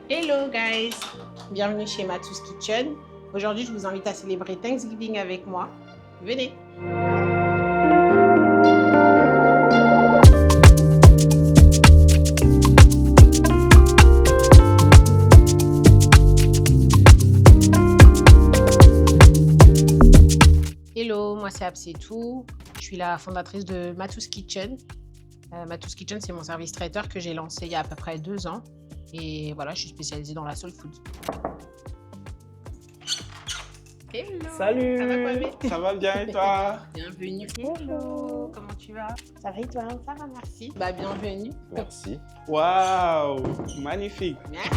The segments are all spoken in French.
Hello guys, bienvenue chez Matou's Kitchen. Aujourd'hui, je vous invite à célébrer Thanksgiving avec moi. Venez. Hello, moi c'est Absetou. Je suis la fondatrice de Matou's Kitchen. Matou's Kitchen, c'est mon service traiteur que j'ai lancé il y a à peu près 2 ans. Et voilà, je suis spécialisée dans la soul food. Hello. Salut. Ça va Kwame? Ça va bien et toi? Bienvenue. Hello. Comment tu vas? Ça va et toi? Ça va, merci. Bah, bienvenue. Merci. Waouh, magnifique. Merci.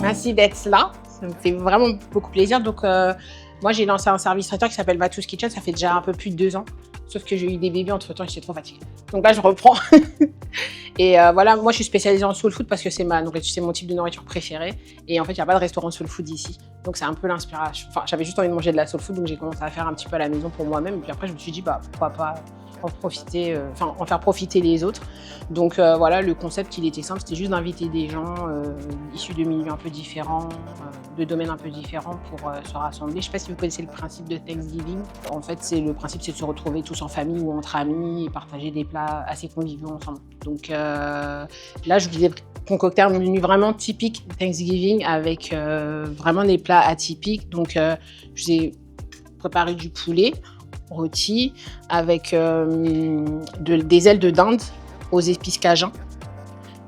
Merci d'être là, ça me fait vraiment beaucoup plaisir. Donc, moi, j'ai lancé un service traiteur qui s'appelle Matou's Kitchen, ça fait déjà un peu plus de 2 ans. Sauf que j'ai eu des bébés entre-temps et j'étais trop fatiguée. Donc là, je reprends. Et voilà, moi, je suis spécialisée en soul food parce que c'est mon type de nourriture préférée. Et en fait, il n'y a pas de restaurant soul food ici. Donc, c'est un peu l'inspiration. Enfin, j'avais juste envie de manger de la soul food, donc j'ai commencé à faire un petit peu à la maison pour moi-même. Et puis après, je me suis dit, bah, pourquoi pas en faire profiter les autres. Donc voilà, le concept, il était simple, c'était juste d'inviter des gens issus de milieux un peu différents, de domaines un peu différents pour se rassembler. Je ne sais pas si vous connaissez le principe de Thanksgiving. En fait, le principe, c'est de se retrouver tous en famille ou entre amis et partager des plats assez conviviaux ensemble. Donc là, je vous ai concocté un menu vraiment typique Thanksgiving avec vraiment des plats atypiques. Donc je vous ai préparé du poulet rôti avec des ailes de dinde aux épices cajun,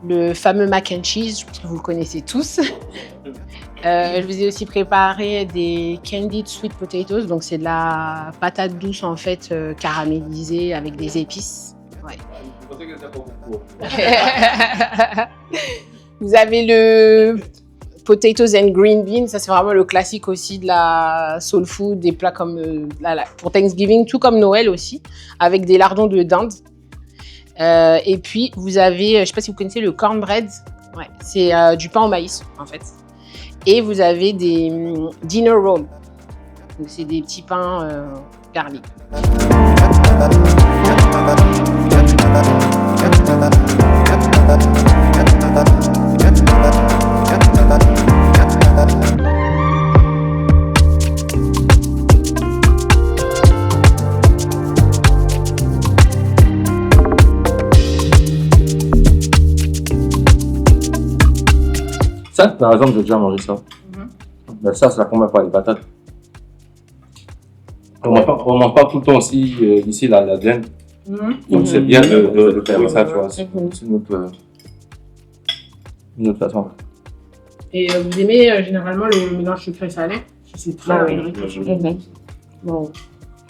le fameux mac and cheese, je pense que vous le connaissez tous. Je vous ai aussi préparé des candied sweet potatoes, donc c'est de la patate douce en fait caramélisée avec des épices. Ouais. Vous avez le potatoes and green beans, ça c'est vraiment le classique aussi de la soul food, des plats comme pour Thanksgiving, tout comme Noël aussi, avec des lardons de dinde. Et puis vous avez, je ne sais pas si vous connaissez le cornbread, ouais, c'est du pain au maïs en fait. Et vous avez des dinner rolls, donc c'est des petits pains garlic. Ça, par exemple, j'ai déjà mangé ça. Mais ça, c'est la première fois, les patates. On ne mange pas tout le temps aussi ici la viande. Donc c'est bien de faire ça, tu vois. C'est une autre façon. Et vous aimez généralement le mélange sucré-salé? C'est très Bon.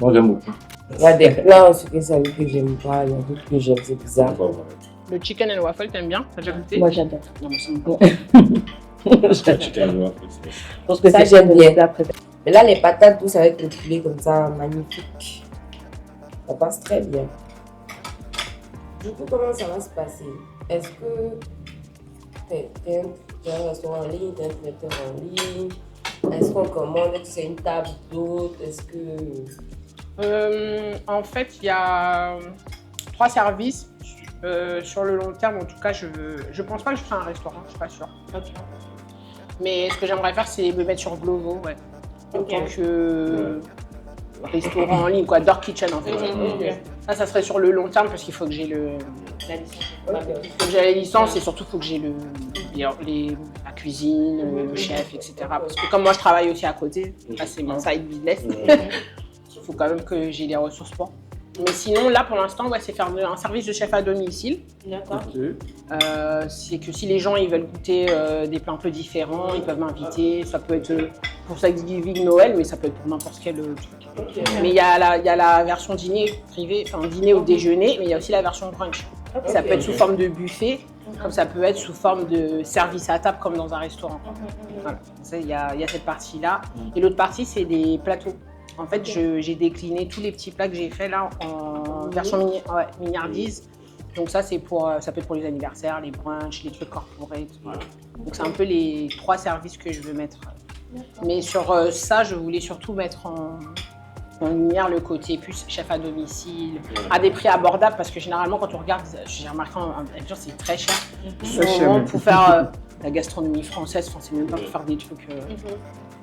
Moi, j'aime beaucoup. Il y a des plats sucrés-salés que j'aime pas, il y a d'autres que j'aime, c'est bizarre. Le chicken and waffle, t'aimes bien? T'as déjà goûté? Moi j'adore. Non, moi, c'est bon. Je pense que ça j'aime bien. Mais là, les patates douces avec le poulet comme ça, magnifique. Ça passe très bien. Du coup, comment ça va se passer? Est-ce que t'es un restaurant en ligne, t'es un traiteur en ligne? Est-ce qu'on commande? Est-ce que c'est une table d'hôte? Est-ce que... En fait, il y a 3 services. Sur le long terme, en tout cas, je pense pas que je ferai un restaurant, je suis pas sûre. Mais ce que j'aimerais faire, c'est me mettre sur Glovo, ouais. En tant que restaurant en ligne, quoi, dark kitchen en fait. Ça serait sur le long terme parce qu'il faut que j'ai la licence. Il faut que j'ai la licence et surtout il faut que j'ai la cuisine, le chef, etc. Parce que comme moi je travaille aussi à côté, ça c'est mon side business. Il faut quand même que j'ai les ressources pour. Mais sinon, là, pour l'instant, ouais, c'est faire un service de chef à domicile. D'accord. C'est que si les gens ils veulent goûter des plats un peu différents, ils peuvent m'inviter. Ça peut être pour Thanksgiving, Noël, mais ça peut être pour n'importe quel truc. Mais il y a la version dîner privé, enfin dîner au déjeuner, mais il y a aussi la version brunch. Ça peut être sous forme de buffet, comme ça peut être sous forme de service à table, comme dans un restaurant. Voilà. Il y a cette partie-là. Et l'autre partie, c'est des plateaux. En fait, j'ai décliné tous les petits plats que j'ai faits là en version mignardise Donc ça, ça peut être pour les anniversaires, les brunchs, les trucs corporate. Voilà. Donc c'est un peu les 3 services que je veux mettre. Mais sur ça, je voulais surtout mettre en lumière le côté plus chef à domicile, à des prix abordables, parce que généralement, quand on regarde, j'ai remarqué en Belgique, c'est très cher. Souvent, pour faire la gastronomie française, c'est même pas pour faire des trucs.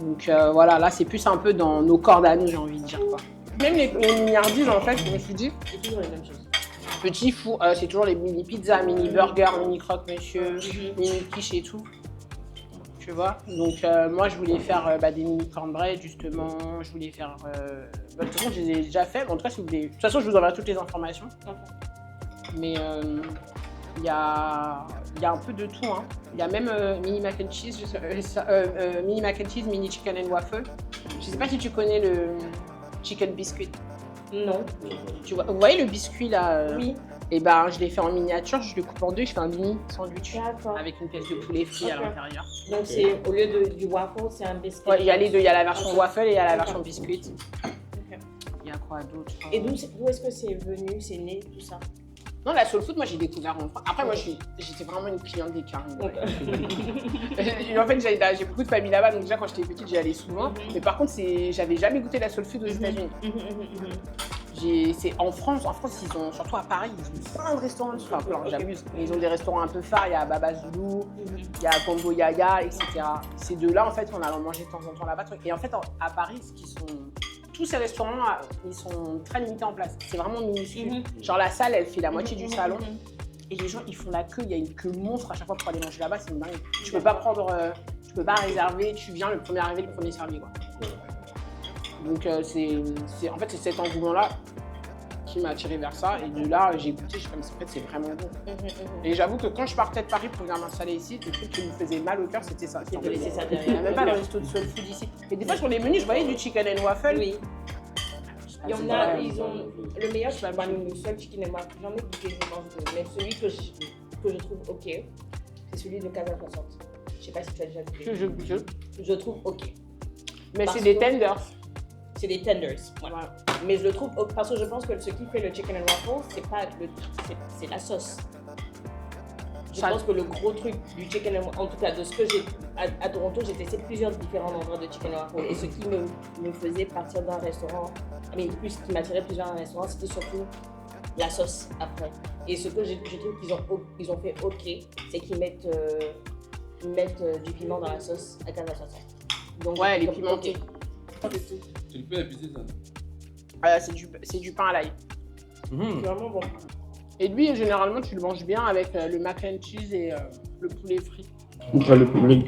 Donc voilà, là, c'est plus un peu dans nos cordes à nous, j'ai envie de dire. Quoi. Même les milliardises, en fait, je me suis dit, C'est toujours les mêmes choses. petit fou, c'est toujours les mini pizzas, mini burgers, mini croque-monsieur, mini quiche et tout. Tu vois, donc moi je voulais faire des mini cornbread justement, je voulais faire. De toute façon, je les ai déjà fait. En tout cas, si vous voulez. De toute façon, je vous enverrai toutes les informations. Mais il y a un peu de tout. Hein. Il y a même mini mac and cheese, mini mac and cheese, mini chicken and waffle. Je sais pas si tu connais le chicken biscuit. Non. Tu vois, vous voyez le biscuit là Oui. Et ben, je l'ai fait en miniature, je le coupe en deux, je fais un mini sandwich D'accord. avec une pièce de poulet frit à l'intérieur. Donc c'est au lieu du waffle, c'est un biscuit. Ouais, il y a les deux, il y a la version Ok. waffle et il y a la D'accord. version biscuit. Ok. Il y a quoi d'autre? Et d'où est-ce que c'est venu, c'est né, tout ça? Non, la soul food, moi j'ai découvert en France. Après, moi j'étais vraiment une cliente des Caribes. En fait, j'ai beaucoup de familles là-bas, donc déjà quand j'étais petite, j'y allais souvent. Mais par contre, j'avais jamais goûté la soul food aux États-Unis. C'est en France, ils ont, surtout à Paris, ils ont plein de restaurants, enfin plein, j'abuse, mais ils ont des restaurants un peu phares, il y a Baba Zulu, il y a Combo Yaya, etc. Ces deux-là, en fait, on allait manger de temps en temps là-bas. Et en fait, à Paris, tous ces restaurants, ils sont très limités en place. C'est vraiment minuscule. Genre la salle, elle fait la moitié du salon. Et les gens, ils font la queue, il y a une queue monstre à chaque fois pour aller manger là-bas, c'est une dingue. Tu peux pas réserver, tu viens le premier arrivé, le premier servi, quoi. Donc en fait, c'est cet engouement-là qui m'a attiré vers ça. Et de là, j'ai goûté, je suis comme ça, en fait, c'est vraiment bon. Et j'avoue que quand je partais de Paris pour venir m'installer ici, le truc qui me faisait mal au cœur, c'était ça. C'est de laisser ça Il n'y a derrière. même pas de resto de soul food ici. Et des fois, sur les menus, je voyais du chicken and waffle. Oui. Il y en a, ils ont le meilleur, Je sais c'est pas, pas le seul chicken and waffle. J'en ai goûté, je pense, mais celui que je trouve ok, c'est celui de Casa 60. Je sais pas si tu as déjà goûté. Je trouve ok. Mais Parce c'est des que- tenders. C'est des tenders, voilà. Mais je le trouve ok, parce que je pense que ce qui fait le chicken and waffle, c'est la sauce. Je pense que le gros truc du chicken and waffle, en tout cas de ce que j'ai à Toronto, j'ai testé plusieurs différents endroits de chicken and waffle. Et ce qui me faisait partir d'un restaurant, mais plus qui m'attirait plus vers un restaurant, c'était surtout la sauce après. Et ce que je trouve qu'ils ont fait ok, c'est qu'ils mettent du piment dans la sauce à Casa 60. Donc, Ouais, les comme, pimentés. ok. Tu peux épicer ça. C'est du pain à l'ail. C'est vraiment bon. Et lui, généralement, tu le manges bien avec le mac and cheese et le poulet frit. Le poulet.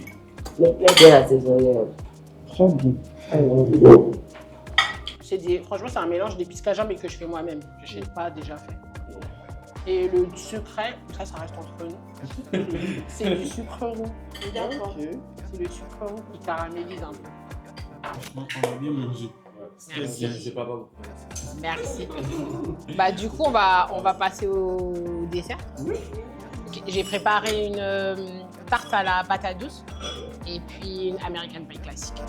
Le poulet bien assaisonné. Très bien. Franchement, c'est un mélange d'épices cajun mais que je fais moi-même. Je n'ai pas déjà fait. Et le secret, ça reste entre nous. C'est du sucre roux. D'accord. C'est le sucre roux qui caramélise un peu. Franchement, on a bien mangé. C'est pas bon. Merci. Du coup, on va passer au dessert. J'ai préparé une tarte à la patate douce et puis une American Pie classique.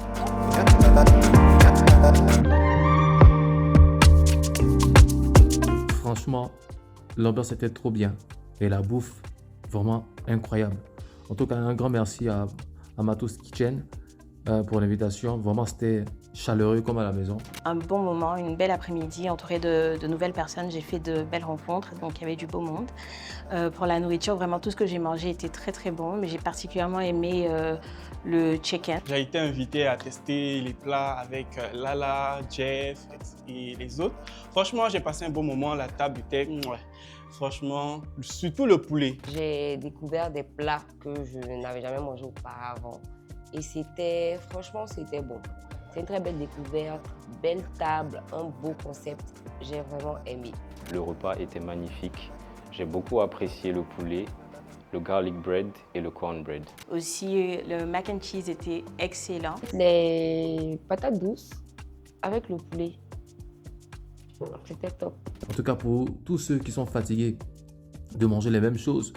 Franchement, l'ambiance était trop bien et la bouffe vraiment incroyable. En tout cas, un grand merci à Matus Kitchen pour l'invitation. Vraiment, c'était chaleureux comme à la maison. Un bon moment, une belle après-midi entourée de nouvelles personnes. J'ai fait de belles rencontres, donc il y avait du beau monde. Pour la nourriture, vraiment tout ce que j'ai mangé était très très bon, mais j'ai particulièrement aimé le chicken. J'ai été invité à tester les plats avec Lala, Jeff et les autres. Franchement, j'ai passé un bon moment. La table était, franchement, surtout le poulet. J'ai découvert des plats que je n'avais jamais mangés auparavant. Et franchement, c'était bon. C'est une très belle découverte, belle table, un beau concept. J'ai vraiment aimé. Le repas était magnifique. J'ai beaucoup apprécié le poulet, le garlic bread et le cornbread. Aussi, le mac and cheese était excellent. Les patates douces avec le poulet. C'était top. En tout cas, pour tous ceux qui sont fatigués de manger les mêmes choses,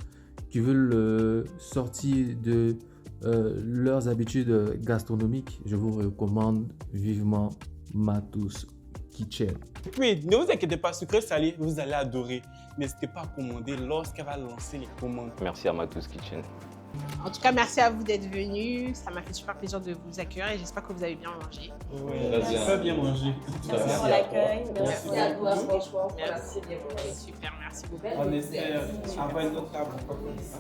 qui veulent sortir de leurs habitudes gastronomiques, je vous recommande vivement Matus Kitchen. Puis, ne vous inquiétez pas, sucré salé, vous allez adorer. n'hésitez pas à commander lorsqu'elle va lancer les commandes. Merci à Matou's Kitchen. En tout cas, merci à vous d'être venus. Ça m'a fait super plaisir de vous accueillir et j'espère que vous avez bien mangé. J'ai pas bien mangé. Merci pour l'accueil. Merci à toi, franchement. Merci. Merci bien. Super, merci beaucoup. On espère avoir une autre table.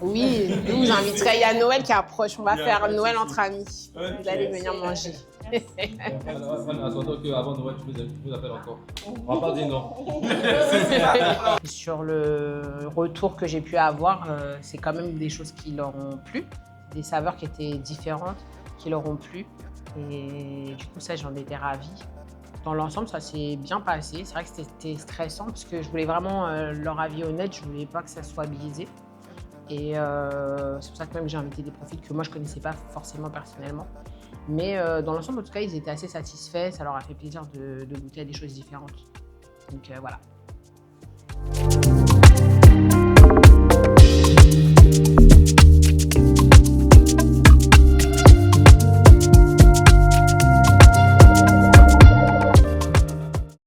Oui, nous vous inviterez. Il y a Noël qui approche. On va faire Noël entre amis. Ok. Vous allez venir manger. Attendant qu'avant Noël, je vous appelle encore. On va pas dire non. Sur le retour que j'ai pu avoir, c'est quand même des choses qui leur ont plu, des saveurs qui étaient différentes, qui leur ont plu. Et du coup, ça, j'en étais ravie. Dans l'ensemble, ça s'est bien passé. C'est vrai que c'était stressant parce que je voulais vraiment leur avis honnête. Je voulais pas que ça soit biaisé. Et c'est pour ça que même j'ai invité des profils que moi, je connaissais pas forcément personnellement. Mais dans l'ensemble, en tout cas, ils étaient assez satisfaits. Ça leur a fait plaisir de goûter à des choses différentes. Donc voilà.